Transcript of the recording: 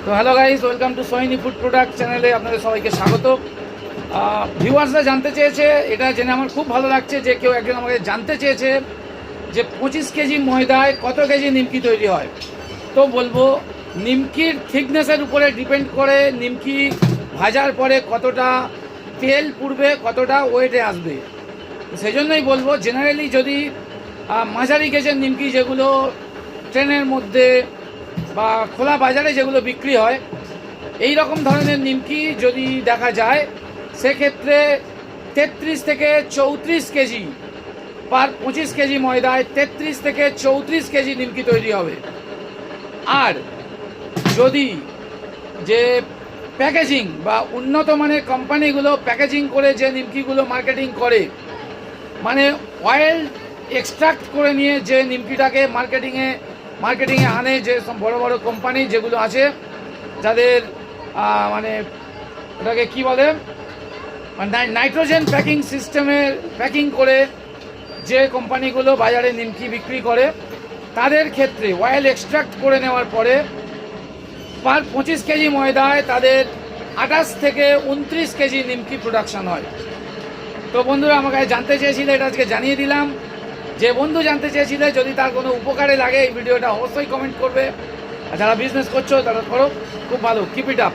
তো hello guys, welcome to Sohini food product চ্যানেলে আপনাদের সবাইকে স্বাগত। ভিউয়ার্সরা জানতে চেয়েছে, এটা জেনে আমার খুব ভালো লাগছে যে কেউ একজন আমাকে জানতে চেয়েছে যে 25 কেজি ময়দায় কত কেজি নিমকি তৈরি হয়। তো বলবো, নিমকির থিকনেসের উপরে ডিপেন্ড করে নিমকি ভাজার পরে কতটা তেল পুড়বে, কতটা ওয়েটে আসবে। সেই জন্যই বলবো, জেনারেলি যদি মাঝারি গেজের নিমকি যেগুলো ট্রেনের মধ্যে বা খোলা বাজারে যেগুলো বিক্রি হয়, এই রকম ধরনের নিমকি যদি দেখা যায়, সেক্ষেত্রে 33 থেকে 34 কেজি পার 25 কেজি ময়দায় 33 থেকে 34 কেজি নিমকি তৈরি হবে। আর যদি যে প্যাকেজিং বা উন্নত মানের কোম্পানিগুলো প্যাকেজিং করে যে নিমকিগুলো মার্কেটিং করে, মানে অয়েল এক্সট্রাক্ট করে নিয়ে যে নিমকিটাকে মার্কেটিংয়ে আনে, যে সব বড় বড় কোম্পানি যেগুলো আছে, যাদের মানে ওটাকে কী বলে, নাইট্রোজেন প্যাকিং সিস্টেমে প্যাকিং করে যে কোম্পানিগুলো বাজারে নিমকি বিক্রি করে, তাদের ক্ষেত্রে অয়েল এক্সট্রাক্ট করে নেওয়ার পরে পার 25 কেজি ময়দায় তাদের 28 থেকে 29 কেজি নিমকি প্রোডাকশান হয়। তো বন্ধুরা আমাকে জানতে চেয়েছিলে, এটা আজকে জানিয়ে দিলাম। যে বন্ধু জানতে চেয়েছিলে, যদি তার কোনো উপকারে লাগে এই ভিডিওটা অবশ্যই কমেন্ট করবে। আর যারা বিজনেস করছো তারা করো, খুব ভালো, কিপ ইট আপ।